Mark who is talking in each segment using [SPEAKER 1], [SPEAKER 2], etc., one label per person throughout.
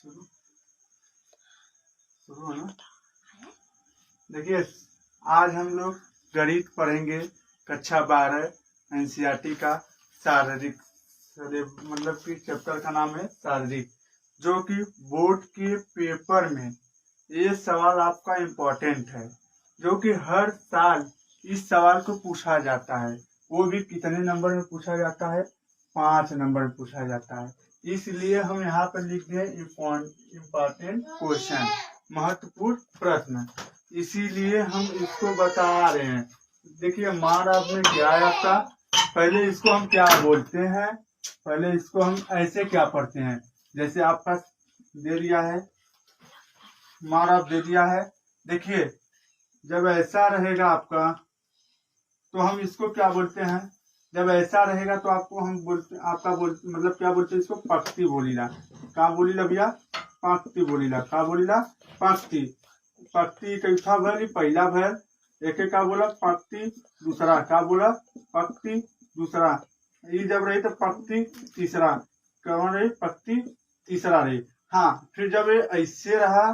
[SPEAKER 1] शुरू शुरू है ना। देखिए आज हम लोग गणित पढ़ेंगे कक्षा 12 एनसीईआरटी का शारीरिक, मतलब कि चैप्टर का नाम है शारीरिक, जो कि बोर्ड के पेपर में ये सवाल आपका इम्पोर्टेंट है, जो कि हर साल इस सवाल को पूछा जाता है। वो भी कितने नंबर में पूछा जाता है? 5 नंबर में पूछा जाता है। इसलिए हम यहाँ पर लिख दिए इम्पोर्टेंट क्वेश्चन, महत्वपूर्ण प्रश्न, इसीलिए हम इसको बता रहे हैं। देखिए मान आपने क्या है आपका, पहले इसको हम क्या बोलते हैं, पहले इसको हम ऐसे क्या पढ़ते हैं, जैसे आपका दे दिया है मान आप दे दिया है। देखिए जब ऐसा रहेगा आपका तो हम इसको क्या बोलते हैं, जब ऐसा रहेगा तो आपको हम बोलते आपका बोलते मतलब क्या बोलते हैं इसको, पंक्ति बोलीला। क्या बोलीला भैया? पंक्ति बोलीला। क्या बोलीला? पंक्ति। पंक्ति कैसा भर? पहला भर एक का बोला पंक्ति, दूसरा क्या बोला? पंक्ति दूसरा। ये जब रही तो पंक्ति तीसरा, कौन रही? पंक्ति तीसरा रही। हाँ, फिर जब ये ऐसे रहा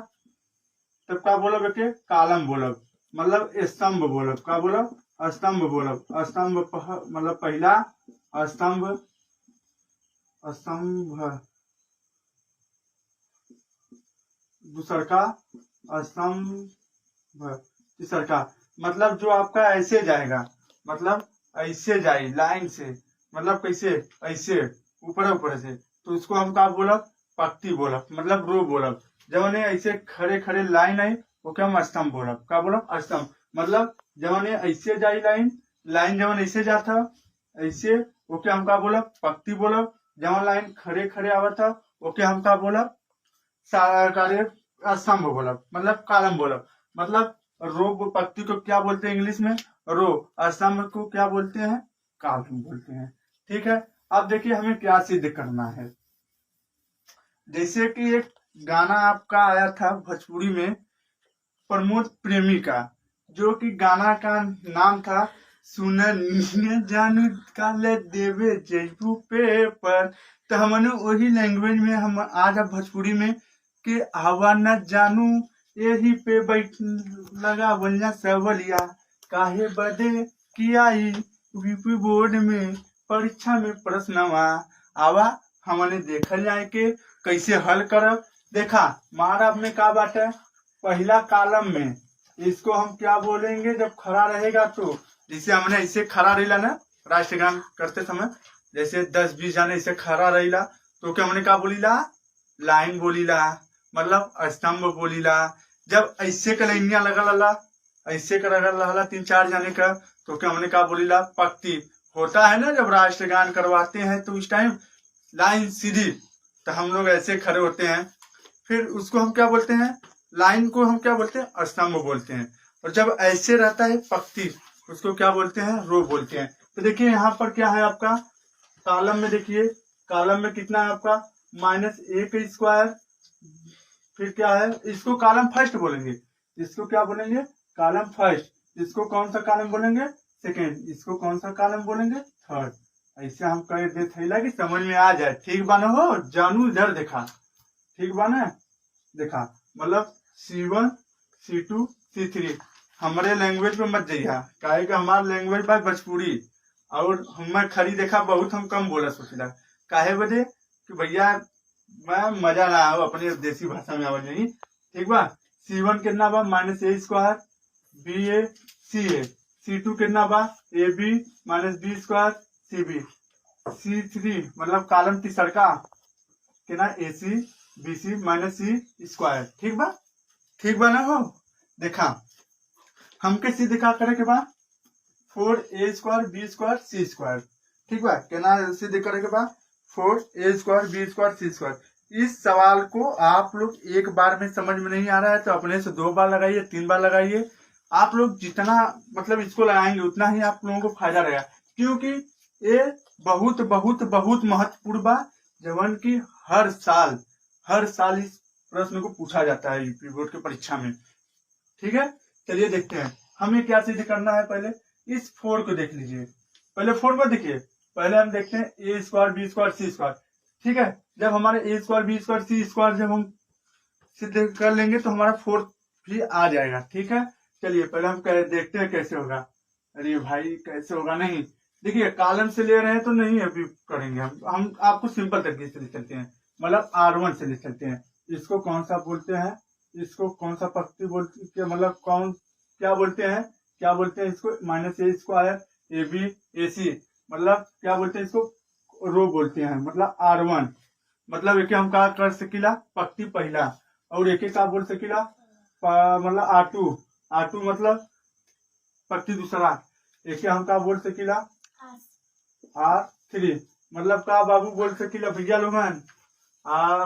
[SPEAKER 1] तब क्या बोला बेटे? कालम बोलब, मतलब स्तंभ बोलब। क्या बोलब? स्तंभ बोलब। स्तंभ मतलब पहला स्तंभ, स्तंभ दूसर का स्तंभ तीसर का। मतलब जो आपका ऐसे जाएगा, मतलब ऐसे जाए लाइन से, मतलब कैसे? ऐसे ऊपर ऊपर से, तो उसको हम क्या बोलब? पंक्ति बोलब, मतलब रो बोलब। जब उन्हें ऐसे खड़े खड़े लाइन आई वो क्या हम स्तंभ बोलब। क्या बोलब? स्तंभ। मतलब जब उन्हें ऐसे जाई लाइन, लाइन जब ऐसे जाता ऐसे, वो क्या हम क्या बोलब? पंक्ति बोलब। जब लाइन खड़े खड़े आवता वो क्या हम क्या बोलब? कार्य स्तंभ बोलब, मतलब कॉलम बोलब। मतलब रो पंक्ति को क्या बोलते हैं इंग्लिश में? रो। स्तंभ को क्या बोलते हैं? कॉलम बोलते हैं। ठीक है, अब देखिए हमें क्या सिद्ध करना है। जैसे कि एक गाना आपका आया था भोजपुरी में प्रमोद प्रेमी का, जो कि गाना का नाम था सुन जानू काले देवे जयबू पेपर। तो हमने वही लैंग्वेज में हम आज भोजपुरी में कि हवा न जानू यही पे बैठ लगा बोलना सवलिया काहे बदे किया यूपी बोर्ड में परीक्षा में प्रश्नवा आवा हमने देखल जाए के कैसे हल करब। देखा महाराज में का बात है, पहला कॉलम में इसको हम क्या बोलेंगे जब खड़ा रहेगा तो, जैसे हमने ऐसे खड़ा रहेला ना राष्ट्रगान करते समय, जैसे 10-20 जाने ऐसे खड़ा रहेला तो क्या हमने क्या बोलीला? लाइन बोलीला, मतलब स्तंभ बोलीला। जब ऐसे का लाइनिया लगा ऐसे का लगा 3-4 जाने का तो क्या हमने क्या बोलीला? पंक्ति। होता है ना जब राष्ट्रगान करवाते हैं तो उस टाइम लाइन सीधी, तो हम लोग ऐसे खड़े होते हैं, फिर उसको हम क्या बोलते हैं? लाइन को हम क्या बोलते हैं? स्तंभ बोलते हैं। और जब ऐसे रहता है पंक्ति, उसको क्या बोलते हैं? रो बोलते हैं। तो देखिए यहाँ पर क्या है आपका कॉलम में, देखिए कॉलम में कितना है आपका? -1²। फिर क्या है? इसको कॉलम फर्स्ट बोलेंगे। इसको क्या बोलेंगे? Column first. इसको कौन सा कॉलम बोलेंगे? सेकेंड। इसको कौन सा कॉलम बोलेंगे? थर्ड। ऐसे हम कर देते कि समझ में आ जाए। ठीक बाना हो जानू, इधर देखा, ठीक बाना देखा, मतलब C1 C2 C3 हमारे लैंग्वेज में मत जाइए, काहे कि हमारा लैंग्वेज बा भोजपुरी, और हम खड़ी देखा बहुत हम कम बोला सोचला। काहे बजे कि भैया मैं मजा ना आओ अपने देसी भाषा में आवाज नहीं। ठीक बा। C1 कितना बा? -A² BA CA। C2 कितना बा? AB -B² CB। C3 मतलब कॉलम तीसर का कितना? AC BC -C²। ठीक बा? ठीक बा ना हो? देखा हमके सी दिखा करे के बाद 4A² B² C²। ठीक बा? कितना सिद्ध करे के बाद 4A² B² C²। इस सवाल को आप लोग एक बार में समझ में नहीं आ रहा है तो अपने से 2 बार लगाइए, 3 बार लगाइए। आप लोग जितना मतलब इसको लगाएंगे उतना ही आप लोगों को फायदा रहेगा, क्योंकि ये बहुत बहुत बहुत महत्वपूर्ण बा, जवन की हर साल इस प्रश्न को पूछा जाता है यूपी बोर्ड की परीक्षा में। ठीक है, चलिए देखते हैं हमें क्या सिद्ध करना है। पहले इस 4 को देख लीजिए, पहले 4 को देखिए, पहले हम देखते हैं A² B² C²। ठीक है, जब हमारे A² B² C² जब हम सिद्ध कर लेंगे तो हमारा 4 भी आ जाएगा। ठीक है, चलिए पहले हम देखते हैं कैसे होगा। अरे भाई कैसे होगा, नहीं देखिए कॉलम से ले रहे हैं तो नहीं अभी करेंगे हम आपको सिंपल तरीके से लिख सकते हैं, मतलब R1 से लिख सकते हैं। इसको कौन सा बोलते हैं, इसको कौन सा पक्ति बोलते, मतलब कौन क्या बोलते हैं, इसको -a² AB AC, मतलब क्या बोलते हैं इसको, रो बोलते हैं, मतलब R1। मतलब एक हम का कर सकीला पक्ति पहला, और एक का बोल सकीला मतलब R2 मतलब पक्ति दूसरा, एक हम का बोल सकीला R3 मतलब का बाबू बोल सकीला भैया लोगन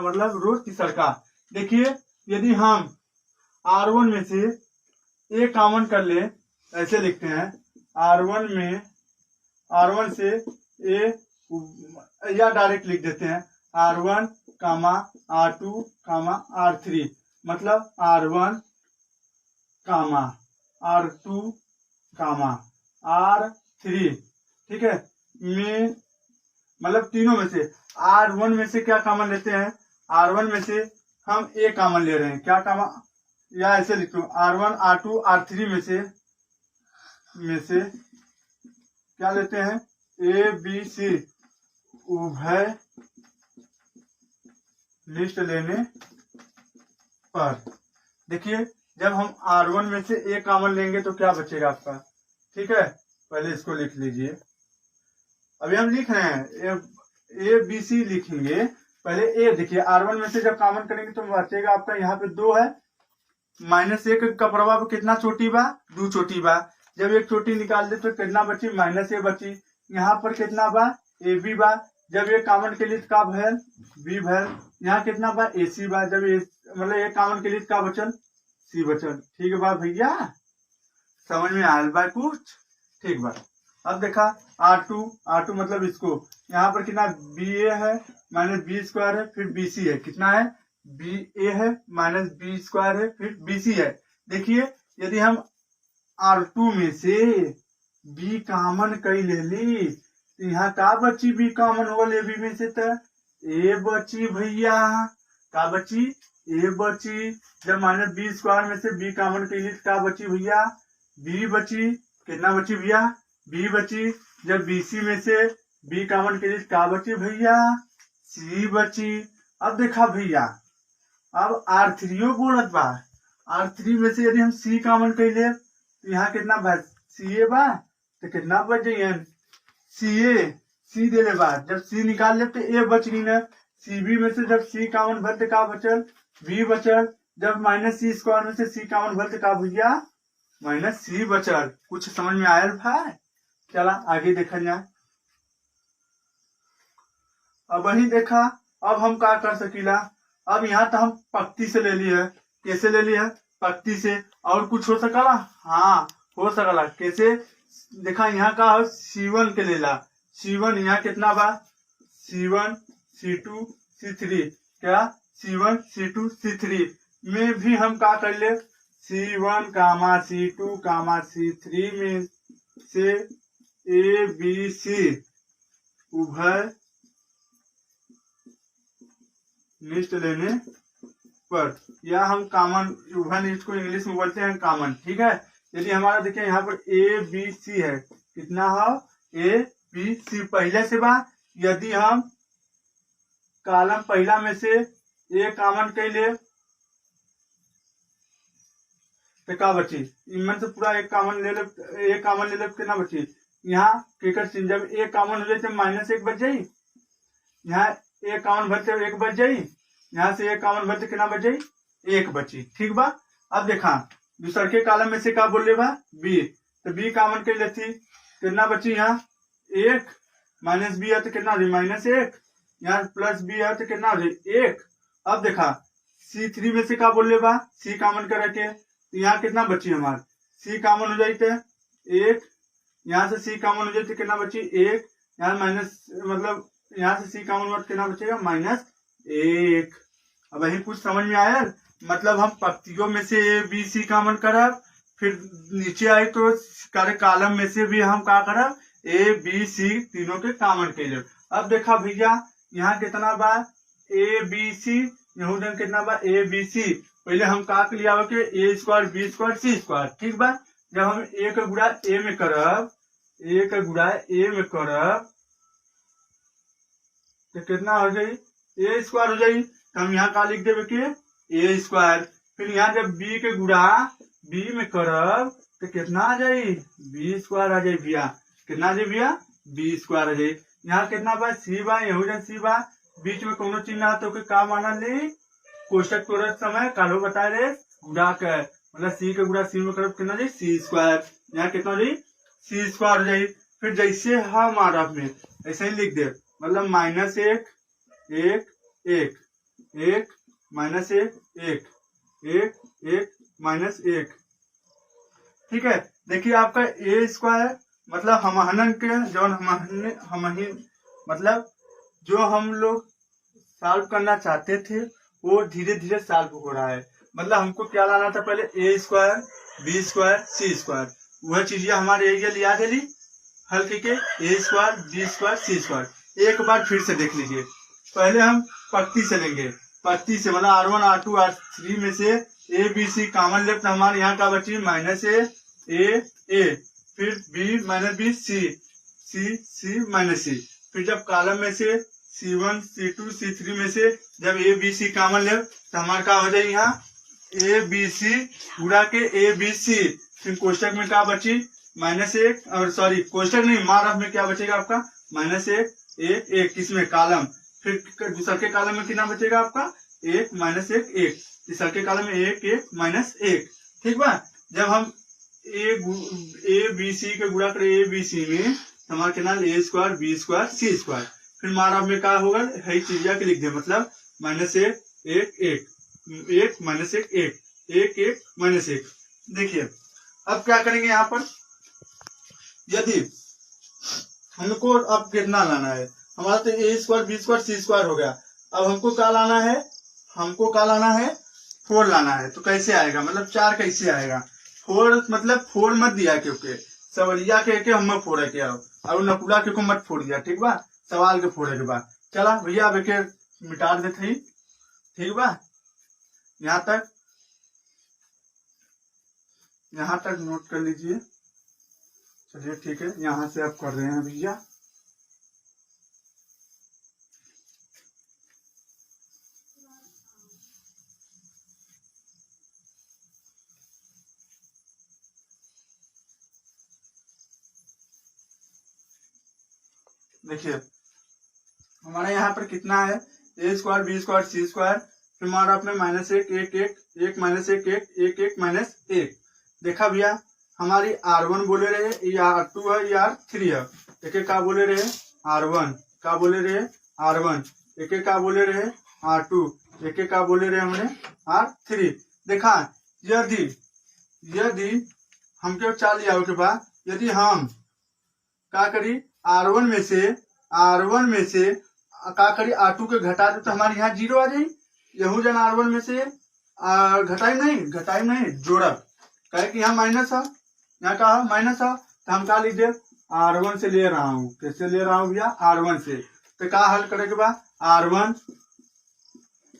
[SPEAKER 1] मतलब रो तीसरा। देखिए यदि हम R1 में से ए कॉमन कर ले, ऐसे लिखते हैं R1 से ए, या डायरेक्ट लिख देते हैं R1, R2, R3, मतलब R1, R2, R3। ठीक है, में मतलब तीनों में से R1 में से क्या कॉमन लेते हैं, R1 में से हम ए कॉमन ले रहे हैं, क्या कॉमन, या ऐसे लिखते हो R1, R2, R3 में से क्या लेते हैं, ABC उभय लिस्ट लेने पर। देखिए जब हम R1 में से ए कॉमन लेंगे तो क्या बचेगा आपका। ठीक है, पहले इसको लिख लीजिए, अभी हम लिख रहे हैं ABC लिखेंगे, पहले ए। देखिए R1 में से जब कॉमन करेंगे तो बचेगा आपका, यहाँ पे 2 है, -1 का प्रभाव कितना चोटी बा, 2 चोटी बा, जब एक चोटी निकाल दे तो कितना बची, -a बची। यहाँ पर कितना बा, AB बा, जब ये कॉमन के लिए का भैल B भैल, यहाँ कितना बा, AC बा, जब मतलब ये कॉमन के लिए का बचल, C बचल। ठीक बा भैया, समझ में आयल बा कुछ, ठीक बा। अब देखा R2 मतलब इसको, यहाँ पर कितना BA है -B² है, फिर BC है, कितना है BA है -B² है, फिर BC है। देखिए यदि हम R2 में से B कॉमन कई ले ली तो यहाँ का बची, B कॉमन हो गल AB में से, तो A बची भैया, का बची, A बची। जब -B² में से B कॉमन कई ली का बची भैया, B बची, कितना बची भैया, B बची। जब BC में से B कॉमन के लिए क्या बची भैया, C बची। अब देखा भैया, अब R3 बोलत बा, R3 में से यदि हम C कॉमन कर ले तो यहाँ कितना बा, CA बा, तो कितना बच जाइए, C दे ले बा, जब C निकाल ले तो A बच गई ना। CB में से जब C कॉमन भर तो का बचल, B बचल। जब -C² में से C कॉमन भर तो का भैया, -C बचल। कुछ समझ में आयल भाई, चला आगे देखा जाए। अब वही देखा, अब हम क्या कर सकीला, अब यहाँ तो हम पक्ति से ले लिया, कैसे ले लिया, पक्ति से। और कुछ हो सकला, हाँ हो सकला, कैसे देखा, यहाँ का C1 के लेला, C1 यहाँ कितना बा, C1 C2 C3, क्या C1 C2 C3 में भी हम क्या कर ले, C1, C2, C3 में से ABC उभय लिस्ट लेने पर, या हम कॉमन उभय लिस्ट को इंग्लिश में बोलते हैं कॉमन। ठीक है, यदि हमारा देखिए यहाँ पर ABC है, कितना है ABC पहले से बा, यदि हम कॉलम पहला में से ए कॉमन कर ले तो क्या बची, इनमें से पूरा एक कॉमन ले ले कितना बची, यहाँ केकर चिन्ह, जब ए कॉमन हो जाए तो -1 बच जाई, यहाँ ए कॉमन भरते 1 बच जाई, यहाँ से ए कॉमन भरते कितना बच जाई, 1 बची। ठीक बा, अब देखा दूसर के कॉलम में से क्या बोल ले बा, B, तो B कॉमन कर लेती, कितना बची, यहाँ 1, -B है तो कितना हो -1, यहाँ +B है तो कितना हो 1। अब देखा C3 में से क्या बोल ले बा, C कॉमन कर रखे, तो यहाँ कितना बची हमारे, C कॉमन हो जाते 1, यहाँ से C कॉमन हो जाते कितना बची 1, यहाँ माइनस मतलब यहाँ से C कॉमन वर्ड कितना बचेगा -1। अब यही कुछ समझ में आया, मतलब हम पक्तियों में से A B C कॉमन करब, फिर नीचे आए तो करे कॉलम में से भी हम क्या करब, A B C तीनों के कॉमन के लिए। अब देखा भैया यहाँ कितना बा A B C, यहाँ कितना बा A B C, पहले हम का के लिया के ए square B square C square, ठीक बा। जब हम ए का गुणा ए में करब, ए का गुणा ए में करब तो कितना हो जाई, ए स्क्वायर हो जाई। तो हम यहाँ का लिख देवे के ए स्क्वायर। फिर यहाँ जब बी के गुणा बी में करब तो कितना आ जाई, बी स्क्वायर आ जाई भैया। कितना आ जाई भैया, बी स्क्वायर आ जाई। यहाँ कितना बा, सी बा, यहू सी बा, बीच में कोनो चिन्ह ना तो के का मानल ली, कोष्टक तोड़त समय कालो बताए रे गुणा के, मतलब सी के गुणा सी में करब कितना जाई, सी स्क्वायर। यहाँ कितना जाई, सी स्क्वायर हो जाई। फिर जैसे हम आरब में ऐसे ही लिख दे, मतलब माइनस एक एक एक एक माइनस एक एक एक एक माइनस एक, ठीक है। देखिए आपका ए स्क्वायर मतलब हमहनन के जो हम मतलब जो हम लोग सॉल्व करना चाहते थे वो धीरे धीरे सॉल्व हो रहा है। मतलब हमको क्या लाना था, पहले ए square B square C square, वह चीजें हमारे एरिया लिया देली हल के ए square B square C square. एक बार फिर से देख लीजिए, पहले हम पत्ती से लेंगे, पत्ती से मतलब R1 R2 R3 में से A B C common left हमारे यहाँ का बची माइनस ए ए, फिर B minus B C C C minus C. फिर जब कॉलम में से C1 C2 C3 में से जब ए बी सी कॉमन ले तो हमारा क्या हो जाए, यहाँ ए बी सी पूरा के ए बी सी। फिर कोष्टक में क्या बची, माइनस एक, और सॉरी कोष्टक नहीं मार्क में क्या बचेगा आपका, माइनस एक एक एक, किसमें कॉलम। फिर दूसरे के कॉलम में कितना बचेगा आपका, एक माइनस एक एक, तीसरे के कॉलम में एक एक माइनस एक, ठीक बा। जब हम ए बी सी के गुणा करें ए बी सी में हमारे कितना, ए square B square C square. फिर मारा में क्या होगा, है चीजिया के लिख दे, मतलब माइनस एक एक एक एक माइनस एक एक एक एक माइनस एक। देखिए अब क्या करेंगे, यहाँ पर यदि हमको अब कितना लाना है, हमारा तो ए square B square C square हो गया। अब हमको क्या लाना है, हमको क्या लाना है, 4 लाना है। तो कैसे आएगा, मतलब 4 कैसे आएगा, 4 मतलब 4 मत दिया क्योंकि सवलिया के हम फोड़े के आओ और नकुला के को मत फोड़ दिया, ठीक बा, सवाल के फोड़े के बाद। चला भैया अब एक मिटा देते ही, ठीक बा। यहाँ तक नोट कर लीजिए। चलिए ठीक है, यहाँ से आप कर रहे हैं भैया। देखिए हमारे यहाँ पर कितना है, ए square B square C square, फिर हमारा अपने माइनस एक एक एक एक माइनस एक एक एक एक माइनस एक। देखा भैया हमारी R1 बोले रहे, ये R2 है, ये R3 है। एक एक का बोले रहे R1, का बोले रहे R1, एक एक का बोले रहे R2, एक एक का बोले रहे हमने R3। देखा यदि यदि हमके 4 लिया के बाद यदि हम क्या करी, R1 में से का करी R2 के घटा दे तो हमारे यहाँ 0 आ जाये। यहू जन R1 में से घटाई नहीं जोड़ब, कहे कि यहाँ माइनस है, यहाँ का माइनस है, तो हम क्या लिख दे, R1 से ले रहा हूँ। कैसे ले रहा हूँ भैया, R1 से। तो क्या हल करे के बाद R1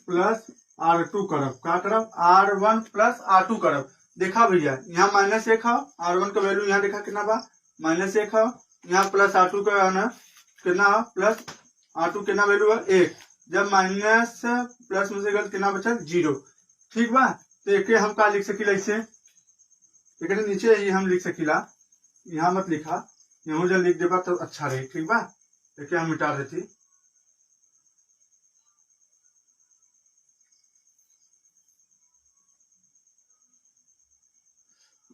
[SPEAKER 1] प्लस R2 करब, क्या करब, R1 प्लस R2 करब। देखा भैया यहाँ माइनस एक है, R1 का वैल्यू यहाँ देखा कितना बा, माइनस एक है, यहाँ प्लस R2 का है ना कितना है, प्लस R2 कितना वैल्यू है 1। जब माइनस प्लस में से गलत कितना बचा 0, ठीक बा। तो एक हम क्या लिख सकीला, ऐसे एक नीचे ही हम लिख सकीला, यहाँ मत लिखा, यहाँ जब लिख देबा तो अच्छा रही, ठीक बा। एक हम मिटा देती,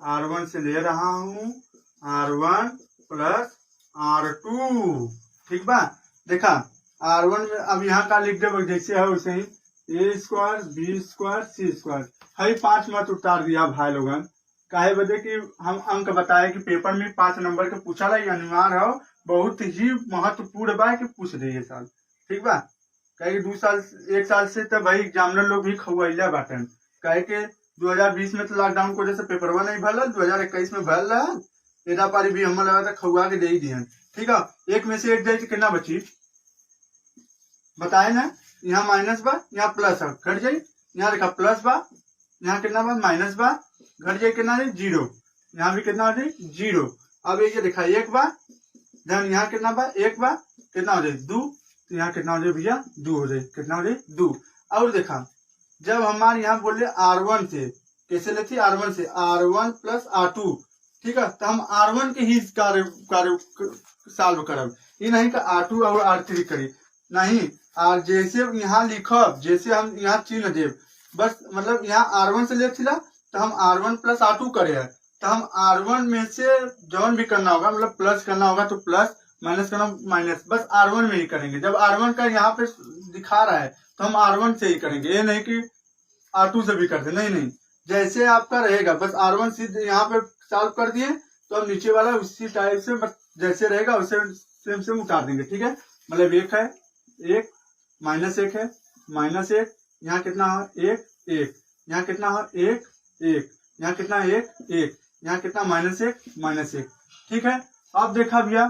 [SPEAKER 1] R1 से ले रहा हूँ R1 प्लस R2, ठीक बा। देखा R1 में अब यहाँ का लिख दे जैसे है वैसे ही, ए square B square C square है। 5 मत उतार दिया भाई लोगन, काहे बदे कि हम अंक बताए कि पेपर में 5 नंबर के पूछा ला, अनिवार्य हो, बहुत ही महत्वपूर्ण बा कि पूछ दे ये साल, ठीक बा। कहे 2 साल 1 साल से तो भाई एग्जामिनर लोग भी खवैला बाटन, कहे कि 2020 में तो लॉकडाउन को जैसे पेपरवा नहीं भरल, 2021 में भरल रहा, एदा पारी भी हम लगा था खवा के दे ही दिहन, ठीक है। 1 में से 1 जाए तो कितना बची बताए ना, यहाँ माइनस बा यहाँ प्लस है, घट जाये, यहाँ देखा प्लस बा यहाँ कितना बा माइनस बा, घट जाए कितना है 0, यहाँ भी कितना हो जाए 0। अब ये देखा 1 बा, देन यहाँ कितना बा 1 बा, कितना हो जाए 2, तो यहाँ कितना हो जाए भैया 2 हो जाए, कितना हो जाए 2। और देखा जब हमारे यहाँ बोले R1 से, कैसे लेते R1 से, R1 प्लस R2, ठीक है, तो हम R1 के ही कार्य सॉल्व करब, ये नहीं कि R2 और R3 करी, नहीं और जैसे यहाँ लिखब, जैसे हम यहाँ चिन्ह देव, बस मतलब यहाँ R1 से ले थिला तो हम R1 प्लस R2 करे है, तो हम R1 में से जौन भी करना होगा, मतलब प्लस करना होगा तो प्लस, माइनस करना माइनस, बस R1 में ही करेंगे। जब R1 का यहाँ पे दिखा रहा है तो हम R1 से ही करेंगे, ये नहीं कि R2 से भी करते, नहीं नहीं, जैसे आपका रहेगा बस R1 सीधे यहाँ पे सॉल्व कर दिए तो हम नीचे वाला उसी टाइप से जैसे रहेगा वैसे सेम सेम उतार देंगे, ठीक है। मतलब 1 है 1, -1 है -1, यहाँ कितना है 1 1, यहाँ कितना है 1 1, यहाँ कितना 1 1, यहाँ कितना -1 -1, ठीक है। अब देखा भैया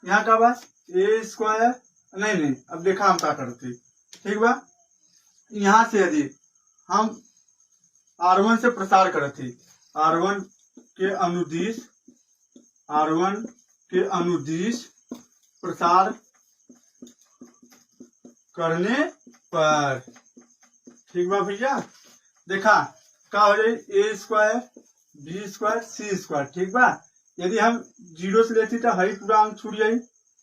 [SPEAKER 1] यहाँ का बस A², नहीं अब देखा हम क्या करते, ठीक बा, यहाँ से यदि हम R1 से प्रसार करते, R1 के अनुदिश प्रसार करने पर, ठीक बा भैया, देखा क्या हो जाए A² B² C², ठीक बा। यदि हम 0 से लेती तो हई पूरा अंक छूट जाये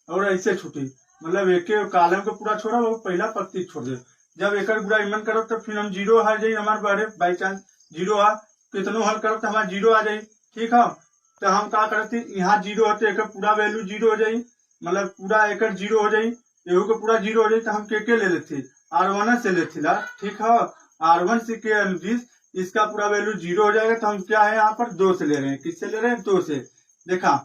[SPEAKER 1] और ऐसे छूटी, मतलब एक कॉलम को पूरा छोड़ा वो पहला पंक्ति छोड़ दे। जब एक गुड़ा इमन करो तो फिर हम 0 आ जाये हमारे बारे, बाई चांस 0 आ कितनों हल करो तो हमारा 0 आ जाये, ठीक है। तो हम क्या करते, यहाँ 0 होते एक पूरा वैल्यू 0 हो जाये, मतलब पूरा एक 0 हो जाये, एहू को पूरा 0 हो जाये, तो हम के ले लेते R1 से लेते ला, ठीक है। R1 से के अनुदिश इसका पूरा वैल्यू 0 हो जाएगा, तो हम क्या है यहाँ पर 2 से ले रहे हैं, किससे ले रहे हैं 2 से। देखा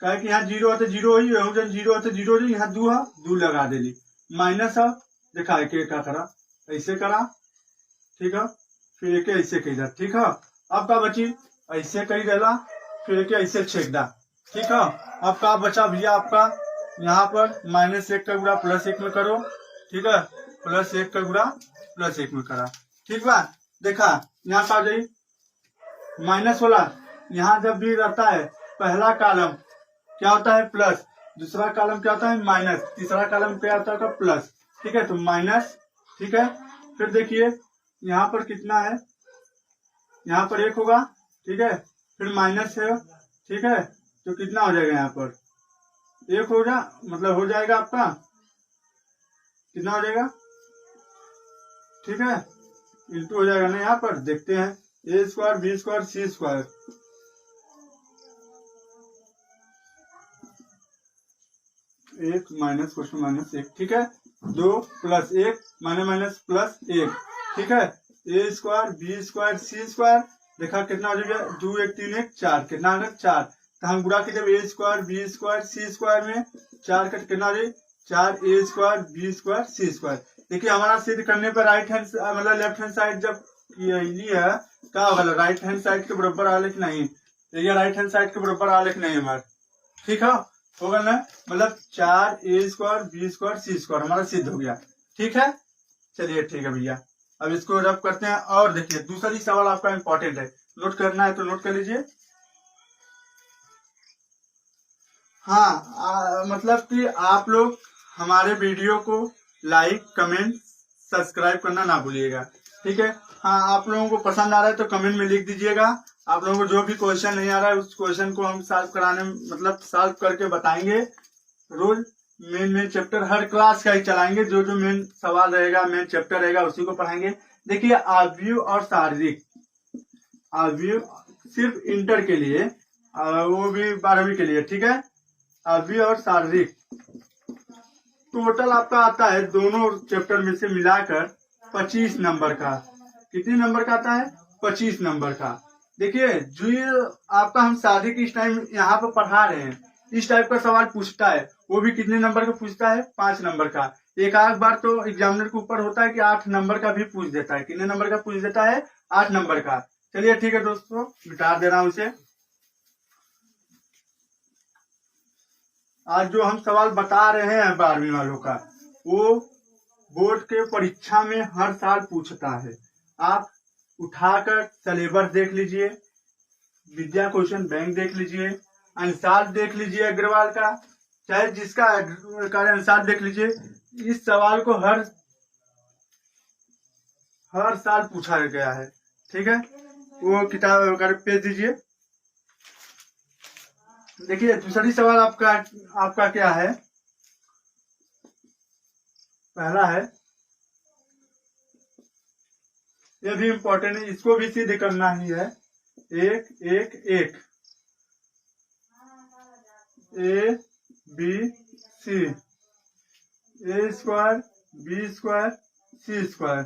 [SPEAKER 1] कहे कि यहाँ 0 होते 0 हो, 0 होते 0 हो, यहाँ 2 है 2 लगा देली, माइनस है, देखा एक क्या करा ऐसे करा, ठीक है, फिर एक ऐसे कही जा, ठीक है। अब का बची ऐसे कही देला, फिर एक ऐसे छेक दा, ठीक है। अब का बचा भैया आपका यहाँ पर -1 का गुणा +1 में करो, ठीक है, +1 का गुणा +1 में करा, ठीक बा। देखा यहाँ का जाई माइनस वाला, यहाँ जब भी रहता है पहला कॉलम क्या होता है प्लस, दूसरा कॉलम क्या होता है माइनस, तीसरा कॉलम क्या होता है प्लस, ठीक है, तो माइनस, ठीक है। फिर देखिए यहाँ पर कितना है, यहाँ पर 1 होगा, ठीक है, फिर माइनस है, ठीक है, तो कितना हो जाएगा यहाँ पर 1 हो जा, मतलब हो जाएगा आपका कितना हो जाएगा, ठीक है, इंटू हो जाएगा ना, यहाँ पर देखते हैं A² B² C², 1 -1, ठीक है, 2 + 1 -+1, ठीक है, A² B² C², देखा कितना हो जाएगा 2 1 3 1 4, कितना आ गया 4, तो हम गुणा कीजिए A² B² C² में 4 का कितना हो जाए 4 A² B² C²। देखिए हमारा सिद्ध करने पर राइट हैंड मतलब लेफ्ट हैंड साइड जब ये है क्या होगा, राइट हैंड साइड के बराबर आ कि नहीं, ये राइट हैंड साइड के बराबर आ कि नहीं हमारे, ठीक है, होगा ना, मतलब 4 A² B² C² हमारा सिद्ध हो गया, ठीक है। चलिए ठीक है भैया, अब इसको रब करते हैं। और देखिए दूसरी सवाल आपका इंपॉर्टेंट है, नोट करना है तो नोट कर लीजिए। हाँ मतलब कि आप लोग हमारे वीडियो को लाइक कमेंट सब्सक्राइब करना ना भूलिएगा, ठीक है। हाँ आप लोगों को पसंद आ रहा है तो कमेंट में लिख दीजिएगा, आप लोगों को जो भी क्वेश्चन नहीं आ रहा है उस क्वेश्चन को हम सॉल्व कराने मतलब सॉल्व करके बताएंगे। रोज मेन चैप्टर हर क्लास का ही चलाएंगे, जो जो मेन सवाल रहेगा मेन चैप्टर रहेगा उसी को पढ़ाएंगे। देखिए अवयव और शारीरिक, अवयव सिर्फ इंटर के लिए वो भी 12वीं के लिए, ठीक है। अवयव और शारीरिक टोटल आपका आता है दोनों चैप्टर में से मिलाकर 25 नंबर का। कितने नंबर का आता है 25 नंबर का। देखिए जो आपका हम शारीरिक इस टाइम यहाँ पर पढ़ा रहे हैं इस टाइप का सवाल पूछता है, वो भी कितने नंबर का पूछता है 5 नंबर का। एक आध बार तो एग्जामिनर के ऊपर होता है कि 8 नंबर का भी पूछ देता है। कितने नंबर का पूछ देता है 8 नंबर का। चलिए ठीक है दोस्तों, मिटा दे रहा हूं इसे। आज जो हम सवाल बता रहे हैं 12वीं वालों का वो बोर्ड के परीक्षा में हर साल पूछता है। आप उठाकर सिलेबस देख लीजिए, विद्या क्वेश्चन बैंक देख लीजिए, अंसार देख लीजिए अग्रवाल का, चाहे जिसका अंसार देख लीजिए। इस सवाल को हर साल पूछा गया है। ठीक है, वो किताब पेज दीजिए। देखिए दूसरी सवाल आपका क्या है। पहला है, ये भी इम्पोर्टेंट है, इसको भी सिद्ध करना ही है। एक एक एक A B C, A square B square C square.